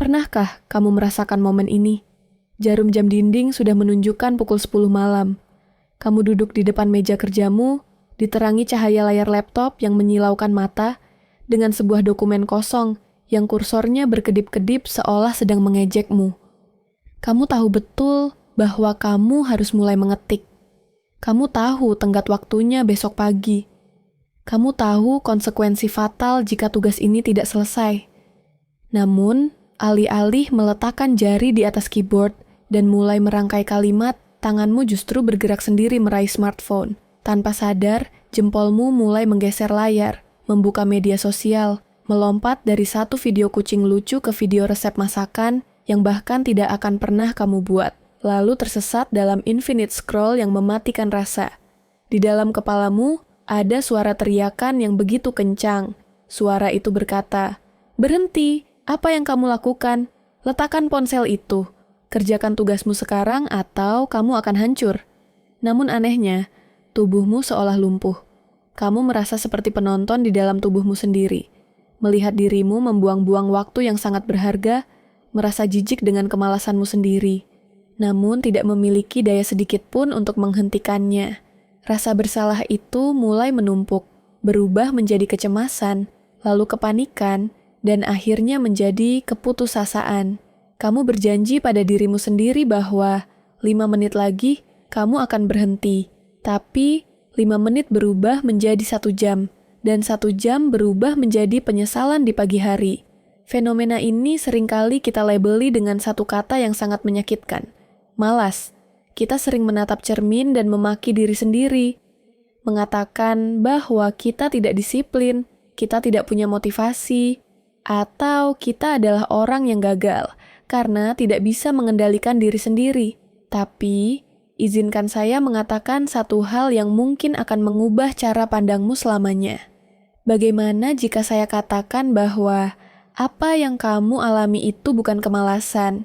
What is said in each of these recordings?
Pernahkah kamu merasakan momen ini? Jarum jam dinding sudah menunjukkan pukul 10 malam. Kamu duduk di depan meja kerjamu, diterangi cahaya layar laptop yang menyilaukan mata, dengan sebuah dokumen kosong yang kursornya berkedip-kedip seolah sedang mengejekmu. Kamu tahu betul bahwa kamu harus mulai mengetik. Kamu tahu tenggat waktunya besok pagi. Kamu tahu konsekuensi fatal jika tugas ini tidak selesai. Namun, alih-alih meletakkan jari di atas keyboard dan mulai merangkai kalimat, tanganmu justru bergerak sendiri meraih smartphone. Tanpa sadar, jempolmu mulai menggeser layar, membuka media sosial, melompat dari satu video kucing lucu ke video resep masakan yang bahkan tidak akan pernah kamu buat, lalu tersesat dalam infinite scroll yang mematikan rasa. Di dalam kepalamu, ada suara teriakan yang begitu kencang. Suara itu berkata, "Berhenti, apa yang kamu lakukan? Letakkan ponsel itu. Kerjakan tugasmu sekarang atau kamu akan hancur." Namun anehnya, tubuhmu seolah lumpuh. Kamu merasa seperti penonton di dalam tubuhmu sendiri. Melihat dirimu membuang-buang waktu yang sangat berharga, merasa jijik dengan kemalasanmu sendiri, namun tidak memiliki daya sedikit pun untuk menghentikannya. Rasa bersalah itu mulai menumpuk, berubah menjadi kecemasan, lalu kepanikan, dan akhirnya menjadi keputusasaan. Kamu berjanji pada dirimu sendiri bahwa 5 menit lagi kamu akan berhenti, tapi 5 menit berubah menjadi 1 jam, dan 1 jam berubah menjadi penyesalan di pagi hari. Fenomena ini seringkali kita labeli dengan satu kata yang sangat menyakitkan, malas. Kita sering menatap cermin dan memaki diri sendiri, mengatakan bahwa kita tidak disiplin, kita tidak punya motivasi, atau kita adalah orang yang gagal karena tidak bisa mengendalikan diri sendiri. Tapi, izinkan saya mengatakan satu hal yang mungkin akan mengubah cara pandangmu selamanya. Bagaimana jika saya katakan bahwa apa yang kamu alami itu bukan kemalasan?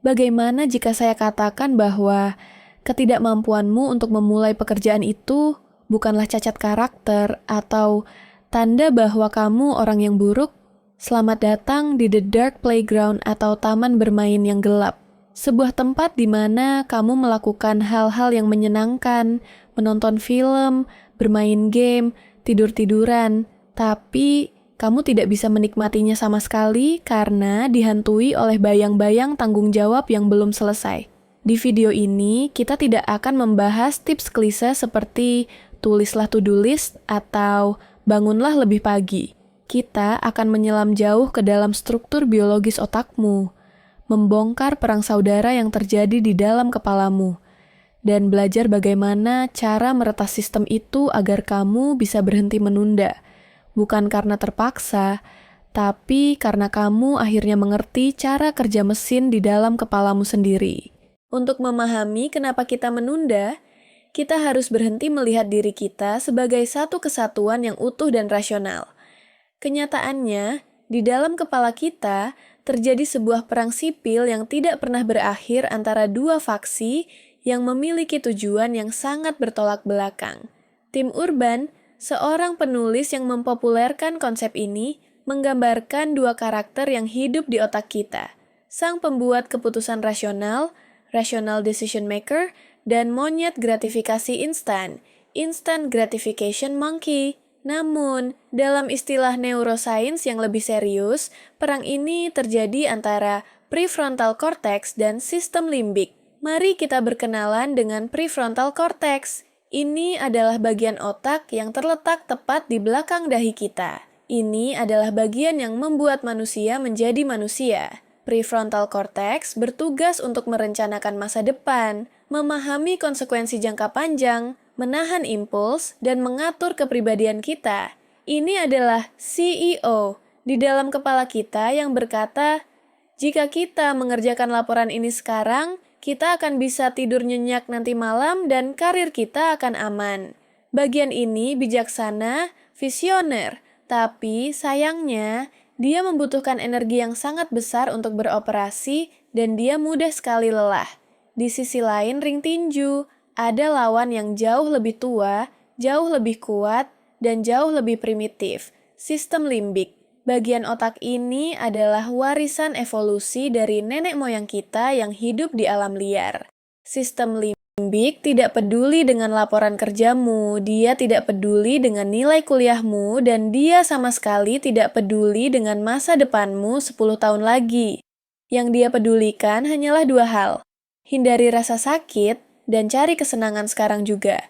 Bagaimana jika saya katakan bahwa ketidakmampuanmu untuk memulai pekerjaan itu bukanlah cacat karakter atau tanda bahwa kamu orang yang buruk? Selamat datang di The Dark Playground atau taman bermain yang gelap. Sebuah tempat di mana kamu melakukan hal-hal yang menyenangkan, menonton film, bermain game, tidur-tiduran, tapi kamu tidak bisa menikmatinya sama sekali karena dihantui oleh bayang-bayang tanggung jawab yang belum selesai. Di video ini, kita tidak akan membahas tips klise seperti tulislah to-do list atau bangunlah lebih pagi. Kita akan menyelam jauh ke dalam struktur biologis otakmu, membongkar perang saudara yang terjadi di dalam kepalamu, dan belajar bagaimana cara meretas sistem itu agar kamu bisa berhenti menunda. Bukan karena terpaksa, tapi karena kamu akhirnya mengerti cara kerja mesin di dalam kepalamu sendiri. Untuk memahami kenapa kita menunda, kita harus berhenti melihat diri kita sebagai satu kesatuan yang utuh dan rasional. Kenyataannya, di dalam kepala kita terjadi sebuah perang sipil yang tidak pernah berakhir antara dua faksi yang memiliki tujuan yang sangat bertolak belakang. Tim Urban, seorang penulis yang mempopulerkan konsep ini, menggambarkan dua karakter yang hidup di otak kita. Sang pembuat keputusan rasional, rational decision maker, dan monyet gratifikasi instan, instant gratification monkey. Namun, dalam istilah neuroscience yang lebih serius, perang ini terjadi antara prefrontal cortex dan sistem limbik. Mari kita berkenalan dengan prefrontal cortex. Ini adalah bagian otak yang terletak tepat di belakang dahi kita. Ini adalah bagian yang membuat manusia menjadi manusia. Prefrontal cortex bertugas untuk merencanakan masa depan, memahami konsekuensi jangka panjang, menahan impuls, dan mengatur kepribadian kita. Ini adalah CEO di dalam kepala kita yang berkata, jika kita mengerjakan laporan ini sekarang, kita akan bisa tidur nyenyak nanti malam dan karir kita akan aman. Bagian ini bijaksana, visioner, tapi sayangnya dia membutuhkan energi yang sangat besar untuk beroperasi dan dia mudah sekali lelah. Di sisi lain ring tinju, ada lawan yang jauh lebih tua, jauh lebih kuat, dan jauh lebih primitif, sistem limbik. Bagian otak ini adalah warisan evolusi dari nenek moyang kita yang hidup di alam liar. Sistem limbik tidak peduli dengan laporan kerjamu, dia tidak peduli dengan nilai kuliahmu, dan dia sama sekali tidak peduli dengan masa depanmu 10 tahun lagi. Yang dia pedulikan hanyalah dua hal, hindari rasa sakit dan cari kesenangan sekarang juga.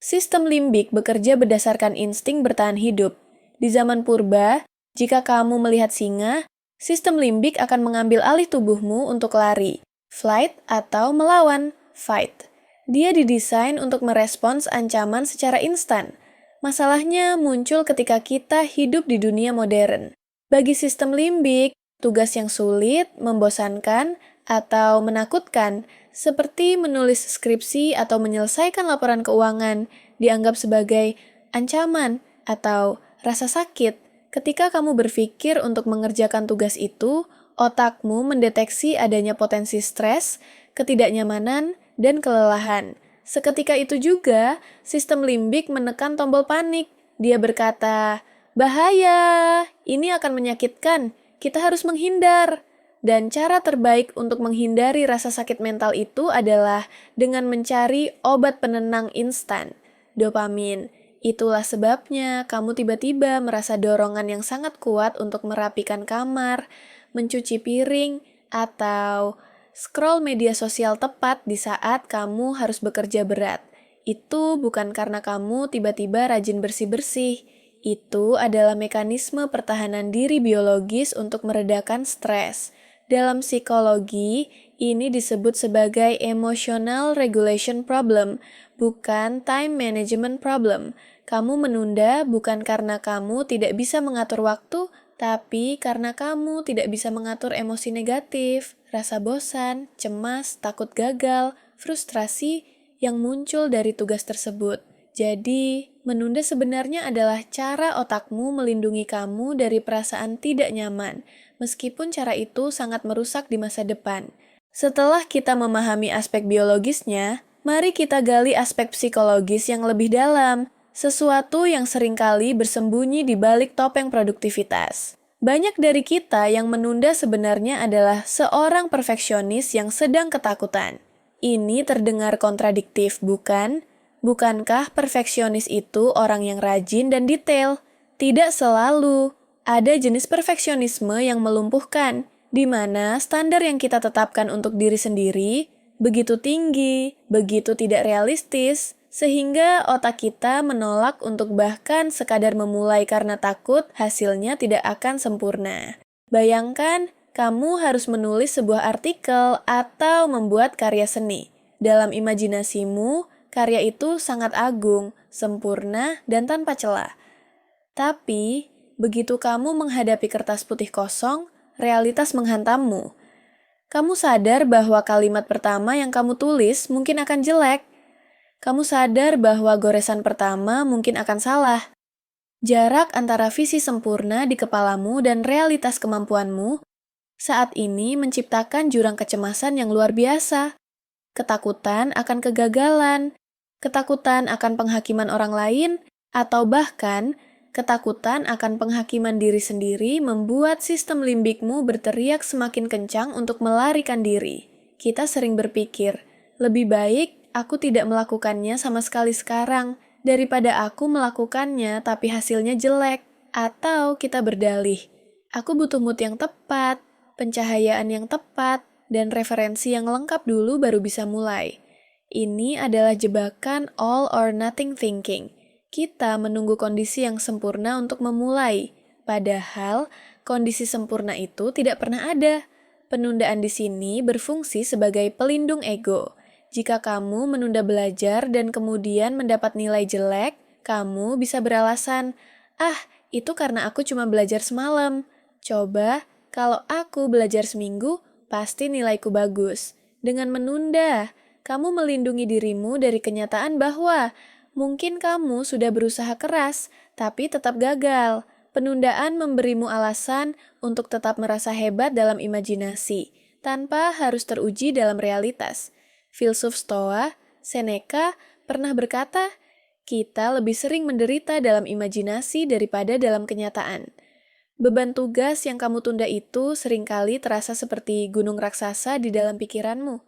Sistem limbik bekerja berdasarkan insting bertahan hidup. Di zaman purba, jika kamu melihat singa, sistem limbik akan mengambil alih tubuhmu untuk lari, flight, atau melawan, fight. Dia didesain untuk merespons ancaman secara instan. Masalahnya muncul ketika kita hidup di dunia modern. Bagi sistem limbik, tugas yang sulit, membosankan, atau menakutkan, seperti menulis skripsi atau menyelesaikan laporan keuangan, dianggap sebagai ancaman atau rasa sakit. Ketika kamu berpikir untuk mengerjakan tugas itu, otakmu mendeteksi adanya potensi stres, ketidaknyamanan, dan kelelahan. Seketika itu juga, sistem limbik menekan tombol panik. Dia berkata, "Bahaya, ini akan menyakitkan, kita harus menghindar." Dan cara terbaik untuk menghindari rasa sakit mental itu adalah dengan mencari obat penenang instan, dopamin. Itulah sebabnya kamu tiba-tiba merasa dorongan yang sangat kuat untuk merapikan kamar, mencuci piring, atau scroll media sosial tepat di saat kamu harus bekerja berat. Itu bukan karena kamu tiba-tiba rajin bersih-bersih. Itu adalah mekanisme pertahanan diri biologis untuk meredakan stres. Dalam psikologi, ini disebut sebagai emotional regulation problem, bukan time management problem. Kamu menunda bukan karena kamu tidak bisa mengatur waktu, tapi karena kamu tidak bisa mengatur emosi negatif, rasa bosan, cemas, takut gagal, frustrasi yang muncul dari tugas tersebut. Jadi, menunda sebenarnya adalah cara otakmu melindungi kamu dari perasaan tidak nyaman, meskipun cara itu sangat merusak di masa depan. Setelah kita memahami aspek biologisnya, mari kita gali aspek psikologis yang lebih dalam, sesuatu yang seringkali bersembunyi di balik topeng produktivitas. Banyak dari kita yang menunda sebenarnya adalah seorang perfeksionis yang sedang ketakutan. Ini terdengar kontradiktif, bukan? Bukankah perfeksionis itu orang yang rajin dan detail? Tidak selalu. Ada jenis perfeksionisme yang melumpuhkan, di mana standar yang kita tetapkan untuk diri sendiri begitu tinggi, begitu tidak realistis, sehingga otak kita menolak untuk bahkan sekadar memulai karena takut hasilnya tidak akan sempurna. Bayangkan, kamu harus menulis sebuah artikel atau membuat karya seni. Dalam imajinasimu, karya itu sangat agung, sempurna, dan tanpa celah. Tapi, begitu kamu menghadapi kertas putih kosong, realitas menghantammu. Kamu sadar bahwa kalimat pertama yang kamu tulis mungkin akan jelek. Kamu sadar bahwa goresan pertama mungkin akan salah. Jarak antara visi sempurna di kepalamu dan realitas kemampuanmu saat ini menciptakan jurang kecemasan yang luar biasa. Ketakutan akan kegagalan, ketakutan akan penghakiman orang lain, atau bahkan ketakutan akan penghakiman diri sendiri membuat sistem limbikmu berteriak semakin kencang untuk melarikan diri. Kita sering berpikir, lebih baik aku tidak melakukannya sama sekali sekarang, daripada aku melakukannya tapi hasilnya jelek. Atau kita berdalih, aku butuh mood yang tepat, pencahayaan yang tepat, dan referensi yang lengkap dulu baru bisa mulai. Ini adalah jebakan all or nothing thinking. Kita menunggu kondisi yang sempurna untuk memulai, padahal kondisi sempurna itu tidak pernah ada. Penundaan di sini berfungsi sebagai pelindung ego. Jika kamu menunda belajar dan kemudian mendapat nilai jelek, kamu bisa beralasan, itu karena aku cuma belajar semalam. Coba, kalau aku belajar seminggu, pasti nilaiku bagus. Dengan menunda, kamu melindungi dirimu dari kenyataan bahwa mungkin kamu sudah berusaha keras, tapi tetap gagal. Penundaan memberimu alasan untuk tetap merasa hebat dalam imajinasi, tanpa harus teruji dalam realitas. Filsuf Stoa, Seneca, pernah berkata, kita lebih sering menderita dalam imajinasi daripada dalam kenyataan. Beban tugas yang kamu tunda itu seringkali terasa seperti gunung raksasa di dalam pikiranmu.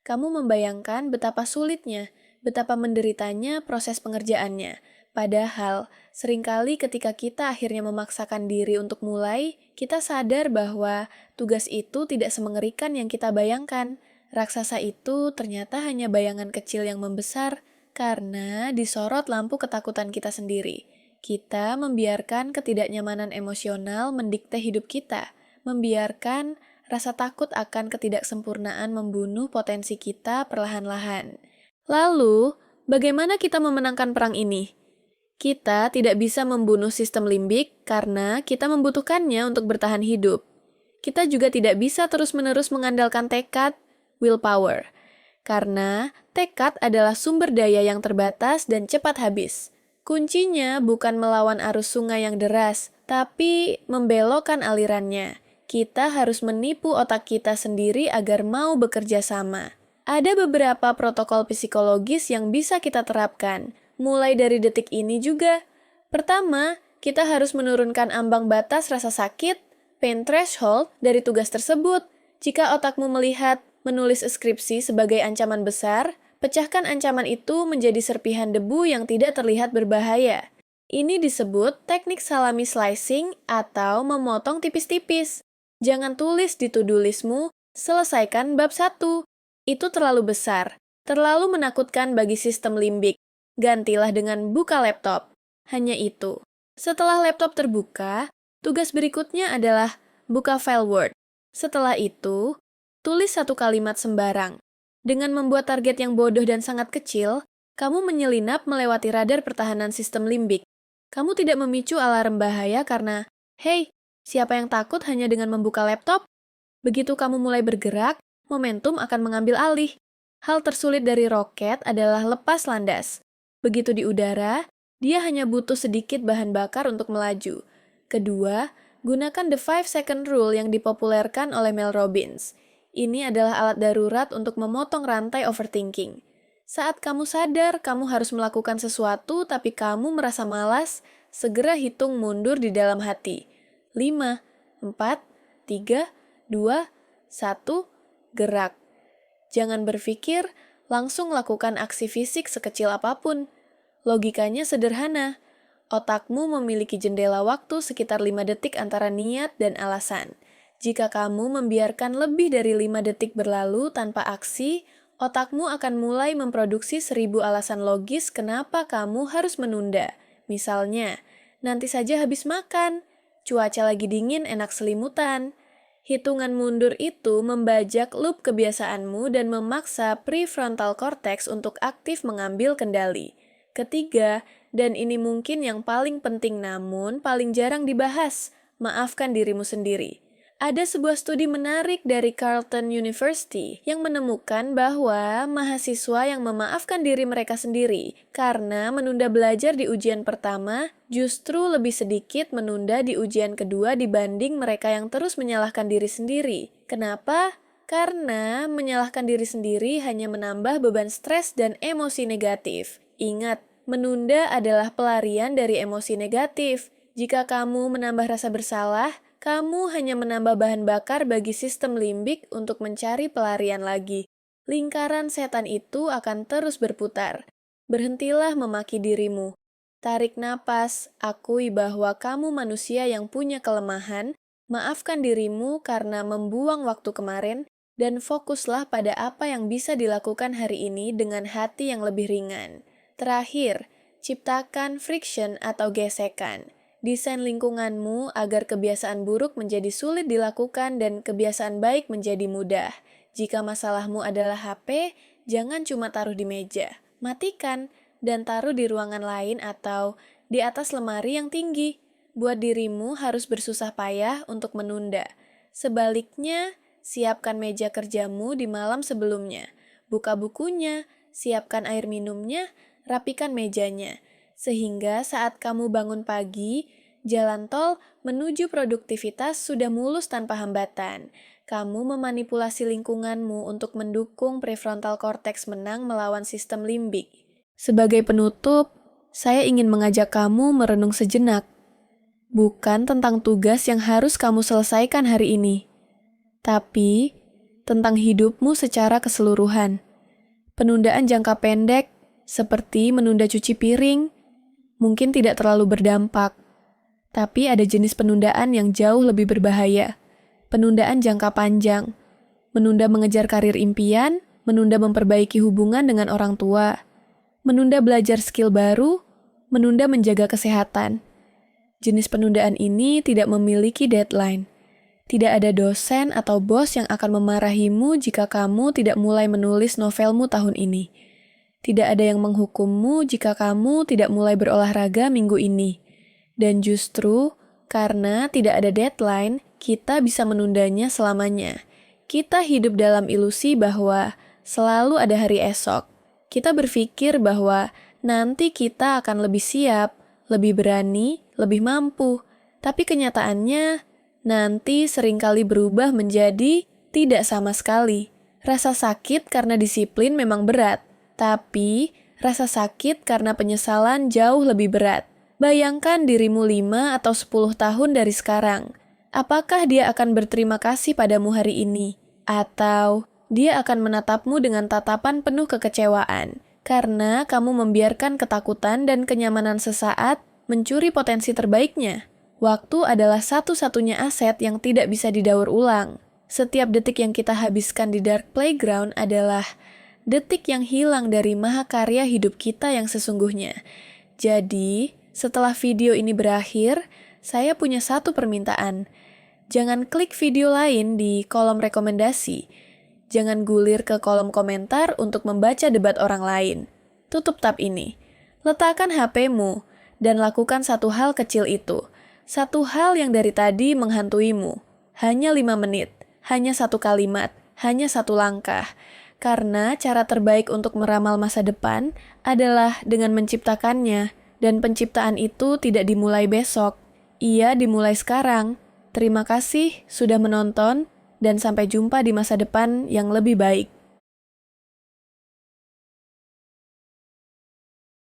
Kamu membayangkan betapa sulitnya, betapa menderitanya proses pengerjaannya. Padahal, seringkali ketika kita akhirnya memaksakan diri untuk mulai, kita sadar bahwa tugas itu tidak semengerikan yang kita bayangkan. Raksasa itu ternyata hanya bayangan kecil yang membesar karena disorot lampu ketakutan kita sendiri. Kita membiarkan ketidaknyamanan emosional mendikte hidup kita, membiarkan rasa takut akan ketidaksempurnaan membunuh potensi kita perlahan-lahan. Lalu, bagaimana kita memenangkan perang ini? Kita tidak bisa membunuh sistem limbik karena kita membutuhkannya untuk bertahan hidup. Kita juga tidak bisa terus-menerus mengandalkan tekad, willpower, karena tekad adalah sumber daya yang terbatas dan cepat habis. Kuncinya bukan melawan arus sungai yang deras, tapi membelokkan alirannya. Kita harus menipu otak kita sendiri agar mau bekerja sama. Ada beberapa protokol psikologis yang bisa kita terapkan, mulai dari detik ini juga. Pertama, kita harus menurunkan ambang batas rasa sakit, pain threshold, dari tugas tersebut. Jika otakmu melihat menulis skripsi sebagai ancaman besar, pecahkan ancaman itu menjadi serpihan debu yang tidak terlihat berbahaya. Ini disebut teknik salami slicing atau memotong tipis-tipis. Jangan tulis di to-do listmu, selesaikan bab 1. Itu terlalu besar, terlalu menakutkan bagi sistem limbik. Gantilah dengan buka laptop. Hanya itu. Setelah laptop terbuka, tugas berikutnya adalah buka file Word. Setelah itu, tulis satu kalimat sembarang. Dengan membuat target yang bodoh dan sangat kecil, kamu menyelinap melewati radar pertahanan sistem limbik. Kamu tidak memicu alarm bahaya karena, hey, siapa yang takut hanya dengan membuka laptop? Begitu kamu mulai bergerak, momentum akan mengambil alih. Hal tersulit dari roket adalah lepas landas. Begitu di udara, dia hanya butuh sedikit bahan bakar untuk melaju. Kedua, gunakan the 5-second rule yang dipopulerkan oleh Mel Robbins. Ini adalah alat darurat untuk memotong rantai overthinking. Saat kamu sadar kamu harus melakukan sesuatu tapi kamu merasa malas, segera hitung mundur di dalam hati. 5, 4, 3, 2, 1, gerak. Jangan berpikir, langsung lakukan aksi fisik sekecil apapun. Logikanya sederhana. Otakmu memiliki jendela waktu sekitar 5 detik antara niat dan alasan. Jika kamu membiarkan lebih dari 5 detik berlalu tanpa aksi, otakmu akan mulai memproduksi 1000 alasan logis kenapa kamu harus menunda. Misalnya, nanti saja habis makan, cuaca lagi dingin enak selimutan. Hitungan mundur itu membajak loop kebiasaanmu dan memaksa prefrontal cortex untuk aktif mengambil kendali. Ketiga, dan ini mungkin yang paling penting namun paling jarang dibahas, maafkan dirimu sendiri. Ada sebuah studi menarik dari Carleton University yang menemukan bahwa mahasiswa yang memaafkan diri mereka sendiri karena menunda belajar di ujian pertama justru lebih sedikit menunda di ujian kedua dibanding mereka yang terus menyalahkan diri sendiri. Kenapa? Karena menyalahkan diri sendiri hanya menambah beban stres dan emosi negatif. Ingat, menunda adalah pelarian dari emosi negatif. Jika kamu menambah rasa bersalah, kamu hanya menambah bahan bakar bagi sistem limbik untuk mencari pelarian lagi. Lingkaran setan itu akan terus berputar. Berhentilah memaki dirimu. Tarik napas, akui bahwa kamu manusia yang punya kelemahan, maafkan dirimu karena membuang waktu kemarin, dan fokuslah pada apa yang bisa dilakukan hari ini dengan hati yang lebih ringan. Terakhir, ciptakan friction atau gesekan. Desain lingkunganmu agar kebiasaan buruk menjadi sulit dilakukan dan kebiasaan baik menjadi mudah. Jika masalahmu adalah HP, jangan cuma taruh di meja. Matikan dan taruh di ruangan lain atau di atas lemari yang tinggi. Buat dirimu harus bersusah payah untuk menunda. Sebaliknya, siapkan meja kerjamu di malam sebelumnya. Buka bukunya, siapkan air minumnya, rapikan mejanya. Sehingga saat kamu bangun pagi, jalan tol menuju produktivitas sudah mulus tanpa hambatan. Kamu memanipulasi lingkunganmu untuk mendukung prefrontal cortex menang melawan sistem limbik. Sebagai penutup, saya ingin mengajak kamu merenung sejenak. Bukan tentang tugas yang harus kamu selesaikan hari ini, tapi tentang hidupmu secara keseluruhan. Penundaan jangka pendek, seperti menunda cuci piring, mungkin tidak terlalu berdampak. Tapi ada jenis penundaan yang jauh lebih berbahaya. Penundaan jangka panjang, menunda mengejar karir impian, menunda memperbaiki hubungan dengan orang tua, menunda belajar skill baru, menunda menjaga kesehatan. Jenis penundaan ini tidak memiliki deadline. Tidak ada dosen atau bos yang akan memarahimu jika kamu tidak mulai menulis novelmu tahun ini. Tidak ada yang menghukummu jika kamu tidak mulai berolahraga minggu ini. Dan justru, karena tidak ada deadline, kita bisa menundanya selamanya. Kita hidup dalam ilusi bahwa selalu ada hari esok. Kita berpikir bahwa nanti kita akan lebih siap, lebih berani, lebih mampu. Tapi kenyataannya, nanti seringkali berubah menjadi tidak sama sekali. Rasa sakit karena disiplin memang berat, tapi rasa sakit karena penyesalan jauh lebih berat. Bayangkan dirimu 5 atau 10 tahun dari sekarang. Apakah dia akan berterima kasih padamu hari ini? Atau dia akan menatapmu dengan tatapan penuh kekecewaan karena kamu membiarkan ketakutan dan kenyamanan sesaat mencuri potensi terbaiknya? Waktu adalah satu-satunya aset yang tidak bisa didaur ulang. Setiap detik yang kita habiskan di dark playground adalah detik yang hilang dari mahakarya hidup kita yang sesungguhnya. Jadi, setelah video ini berakhir, saya punya satu permintaan. Jangan klik video lain di kolom rekomendasi. Jangan gulir ke kolom komentar untuk membaca debat orang lain. Tutup tab ini. Letakkan HP-mu dan lakukan satu hal kecil itu. Satu hal yang dari tadi menghantuimu. Hanya 5 menit, hanya satu kalimat, hanya satu langkah. Karena cara terbaik untuk meramal masa depan adalah dengan menciptakannya. Dan penciptaan itu tidak dimulai besok. Ia dimulai sekarang. Terima kasih sudah menonton, dan sampai jumpa di masa depan yang lebih baik.